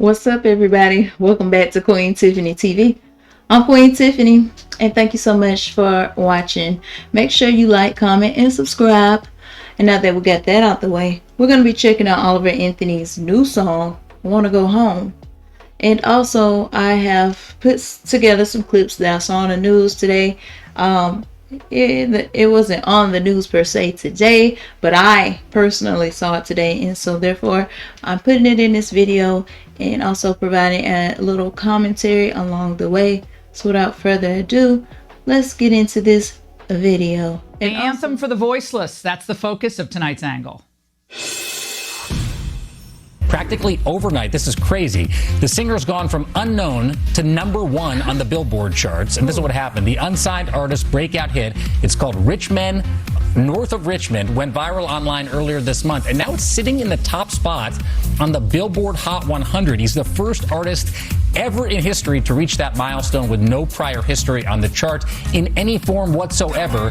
What's up, everybody? Welcome back to Queen Tiffany TV. I'm Queen Tiffany, and thank you so much for watching. Make sure you like, comment, and subscribe. And now that we got that out the way, we're going to be checking out Oliver Anthony's new song, I Want to Go Home. And also, I have put together some clips that I saw on the news today. It wasn't on the news per se today, but I personally saw it today, and so therefore I'm putting it in this video and also providing a little commentary along the way. So without further ado, let's get into this video. The anthem for the voiceless, that's the focus of tonight's angle. Practically overnight, this is crazy, the singer's gone from unknown to #1 on the Billboard charts. And this is what happened. The unsigned artist breakout hit, it's called Rich Men North of Richmond, went viral online earlier this month. And now it's sitting in the top spot on the Billboard Hot 100. He's the first artist ever in history to reach that milestone with no prior history on the chart in any form whatsoever.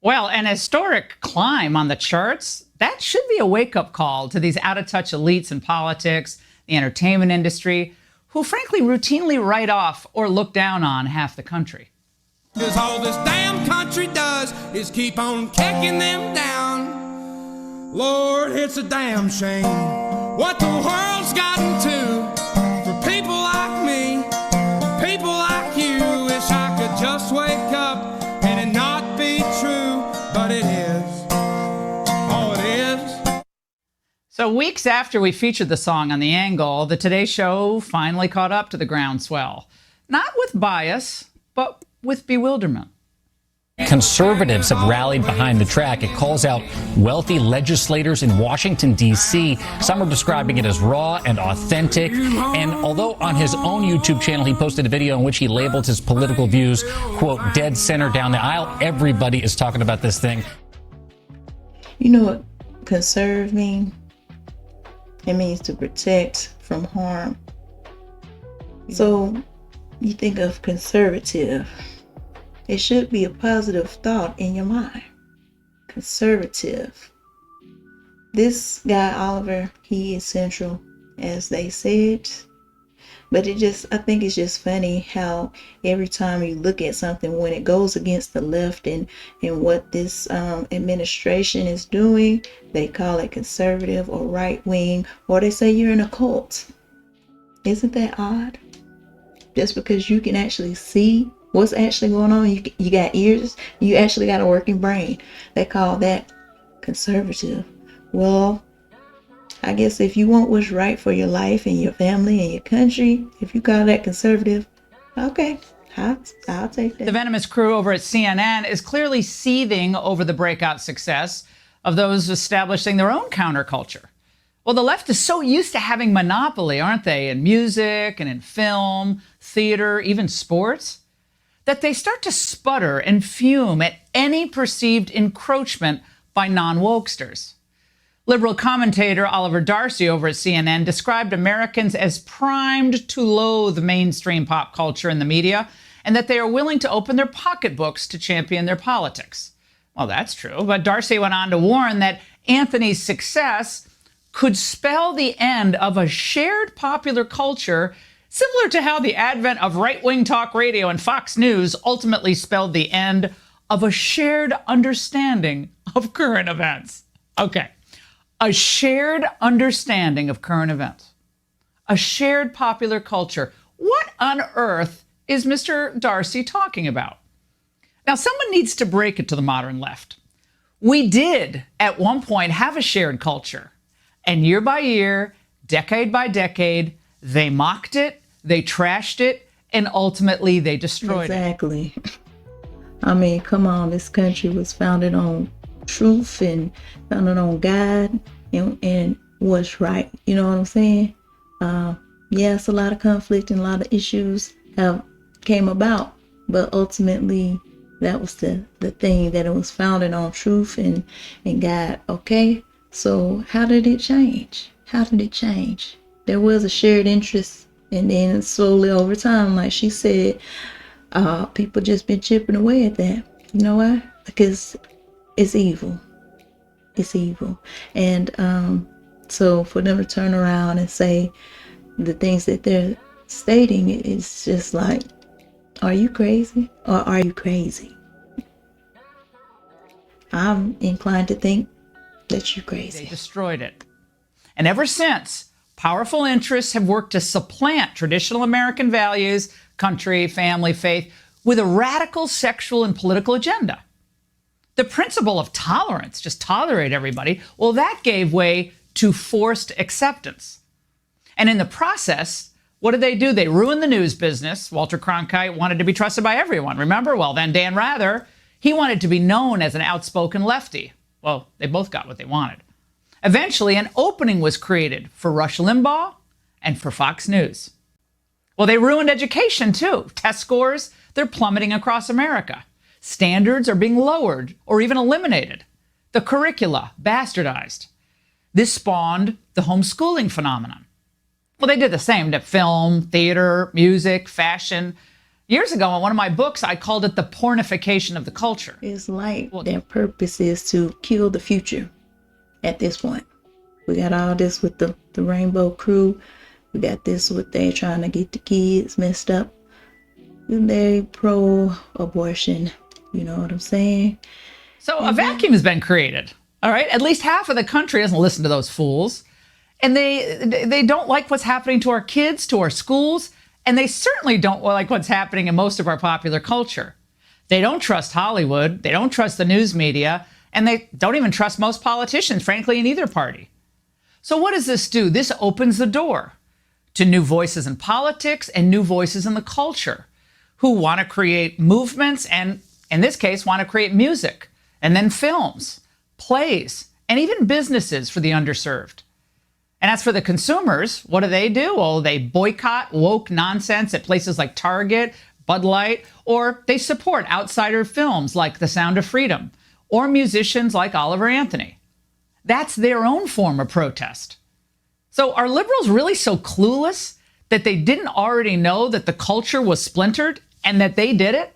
Well, an historic climb on the charts, that should be a wake-up call to these out-of-touch elites in politics, the entertainment industry, who frankly routinely write off or look down on half the country. 'Cause all this damn country does is keep on kicking them down. Lord, it's a damn shame what the world's gotten to for people like me, people like you. Wish I could just wake up and it not be true, but it is. Oh, it is. So weeks after we featured the song on The Angle, the Today Show finally caught up to the groundswell. Not with bias, but with bewilderment. Conservatives have rallied behind the track. It calls out wealthy legislators in Washington, D.C. Some are describing it as raw and authentic. And although on his own YouTube channel he posted a video in which he labeled his political views, quote, dead center down the aisle, everybody is talking about this thing. You know what conserve means? It means to protect from harm. So you think of conservative, it should be a positive thought in your mind. Conservative. This guy, Oliver, he is central, as they said. But I think it's just funny how every time you look at something, when it goes against the left and what this administration is doing, they call it conservative or right wing, or they say you're in a cult. Isn't that odd? Just because you can actually see what's actually going on, you got ears, you actually got a working brain. They call that conservative. Well, I guess if you want what's right for your life and your family and your country, if you call that conservative, okay, I'll take that. The venomous crew over at CNN is clearly seething over the breakout success of those establishing their own counterculture. Well, the left is so used to having monopoly, aren't they, in music and in film, theater, even sports, that they start to sputter and fume at any perceived encroachment by non-wokesters. Liberal commentator Oliver Darcy over at CNN described Americans as primed to loathe mainstream pop culture and the media, and that they are willing to open their pocketbooks to champion their politics. Well, that's true, but Darcy went on to warn that Anthony's success could spell the end of a shared popular culture, similar to how the advent of right-wing talk radio and Fox News ultimately spelled the end of a shared understanding of current events. Okay, a shared understanding of current events, a shared popular culture. What on earth is Mr. Darcy talking about? Now, someone needs to break it to the modern left. We did, at one point, have a shared culture. And year by year, decade by decade, they mocked it, they trashed it, and ultimately they destroyed it. Exactly. I mean, come on, this country was founded on truth and founded on God and what's right. You know what I'm saying? Yes, a lot of conflict and a lot of issues have came about, but ultimately that was the thing, that it was founded on truth and God. Okay. So how did it change? How did it change? There was a shared interest, and then slowly over time, like she said, people just been chipping away at that. You know why? Because it's evil. It's evil. And so for them to turn around and say, the things that they're stating is just like, are you crazy or are you crazy? I'm inclined to think that you're They crazy. destroyed it. And ever since, powerful interests have worked to supplant traditional American values, country, family, faith, with a radical sexual and political agenda. The principle of tolerance, just tolerate everybody, well, that gave way to forced acceptance. And in the process, what did they do? They ruined the news business. Walter Cronkite wanted to be trusted by everyone, remember? Well, then Dan Rather, he wanted to be known as an outspoken lefty. Well, they both got what they wanted. Eventually, an opening was created for Rush Limbaugh and for Fox News. Well, they ruined education too. Test scores, they're plummeting across America. Standards are being lowered or even eliminated. The curricula bastardized. This spawned the homeschooling phenomenon. Well, they did the same to film, theater, music, fashion. Years ago, in one of my books, I called it the pornification of the culture. It's like their purpose is to kill the future at this point. We got all this with the Rainbow Crew. We got this with they trying to get the kids messed up. They pro-abortion. You know what I'm saying? So a vacuum has been created. All right. At least half of the country doesn't listen to those fools. And they don't like what's happening to our kids, to our schools. And they certainly don't like what's happening in most of our popular culture. They don't trust Hollywood. They don't trust the news media. And they don't even trust most politicians, frankly, in either party. So what does this do? This opens the door to new voices in politics and new voices in the culture who want to create movements and, in this case, want to create music and then films, plays, and even businesses for the underserved. And as for the consumers, what do? Well, they boycott woke nonsense at places like Target, Bud Light, or they support outsider films like The Sound of Freedom, or musicians like Oliver Anthony. That's their own form of protest. So are liberals really so clueless that they didn't already know that the culture was splintered and that they did it?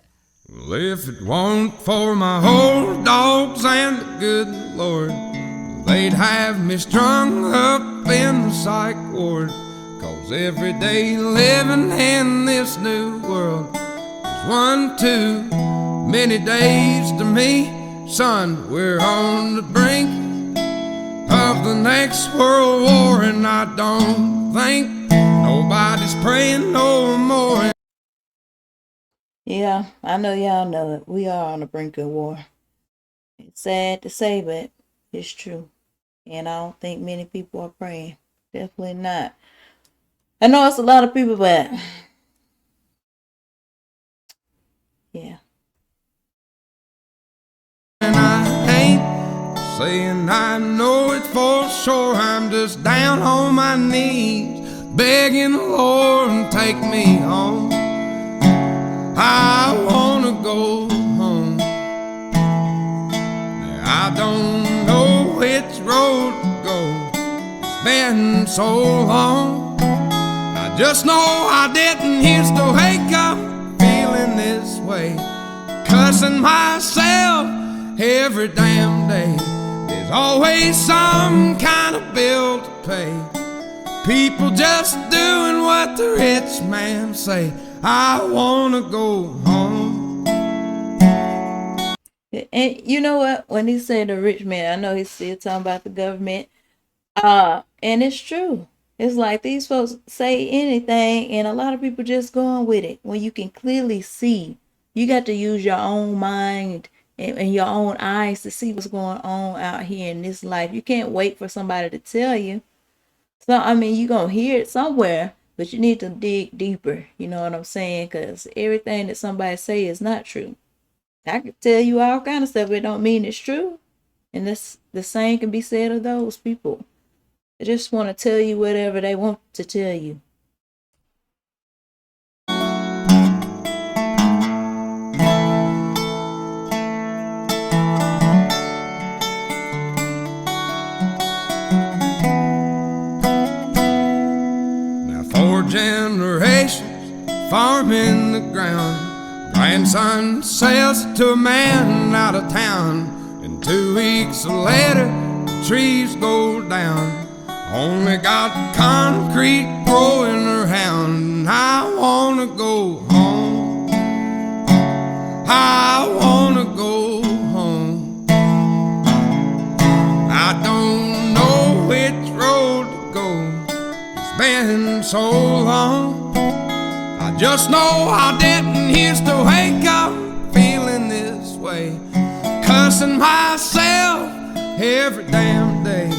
Well, if it weren't for my old dogs and the good Lord, they'd have me strung up in the psych ward. 'Cause every day living in this new world is one too many days to me. Son, we're on the brink of the next world war, and I don't think nobody's praying no more. Yeah, I know y'all know it. We are on the brink of war. It's sad to say, but it's true. And I don't think many people are praying. Definitely not. I know it's a lot of people, but yeah. And I ain't saying I know it for sure. I'm just down on my knees, begging the Lord to take me home. I wanna go home. I don't know which road to go. It's been so long. I just know I didn't used to wake up feeling this way, cussing myself every damn day. There's always some kind of bill to pay. People just doing what the rich man say. I wanna go home. And you know what? When he said the rich man, I know he's still talking about the government. And it's true. It's like these folks say anything, and a lot of people just going with it. When you can clearly see, you got to use your own mind and your own eyes to see what's going on out here in this life. You can't wait for somebody to tell you. So, I mean, you're going to hear it somewhere, but you need to dig deeper. You know what I'm saying? Because everything that somebody say is not true. I could tell you all kind of stuff, but it don't mean it's true. And this, the same can be said of those people. They just want to tell you whatever they want to tell you. Now 4 generations farming the ground. Grandson sells it to a man out of town. And 2 weeks later, the trees go down. Only got concrete growing around. I wanna go home. I wanna go home. I don't know which road to go. It's been so long. I just know I didn't used to wake up feeling this way, cussing myself every damn day.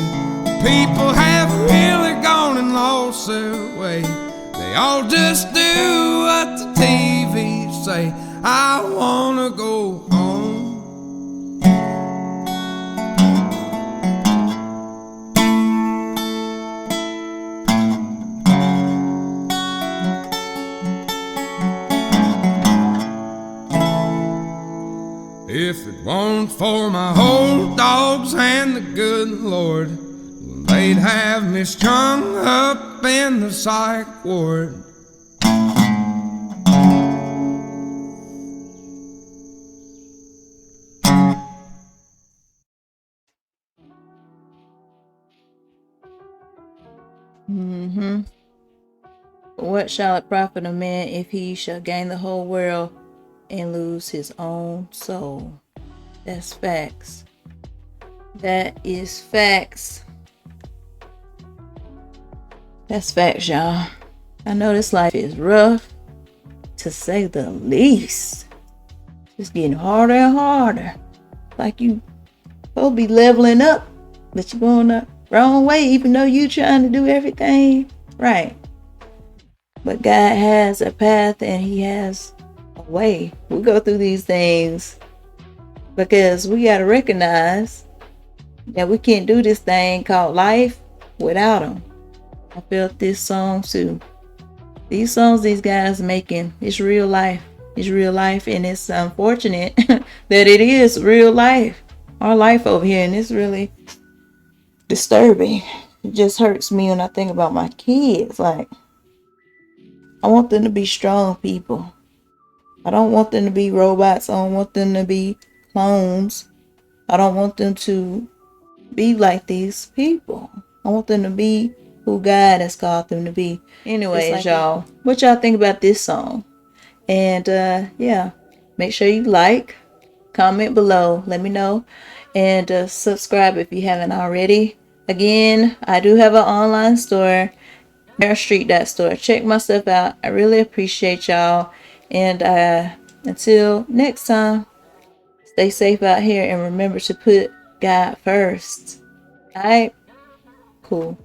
People have really gone and lost their way. They all just do what the TV say. I wanna go home. If it weren't for my old dogs and the good Lord, they'd have me strung up in the psych ward. What shall it profit a man if he shall gain the whole world and lose his own soul? That's facts. That is facts. That's facts, y'all. I know this life is rough, to say the least. It's getting harder and harder. Like you supposed to be leveling up, but you're going the wrong way, even though you trying to do everything right. But God has a path and He has a way. We go through these things because we got to recognize that we can't do this thing called life without Him. I felt this song too. These songs these guys making, it's real life. It's real life, and it's unfortunate that it is real life. Our life over here, and it's really disturbing. It just hurts me when I think about my kids. Like, I want them to be strong people. I don't want them to be robots. I don't want them to be clones. I don't want them to be like these people. I want them to be who God has called them to be. Anyways, like y'all, what y'all think about this song? And yeah, make sure you like, comment below, let me know, and subscribe if you haven't already. Again, I do have an online store, Street.store. Check my stuff out. I really appreciate y'all. And until next time, stay safe out here and remember to put God first. Alright? Cool.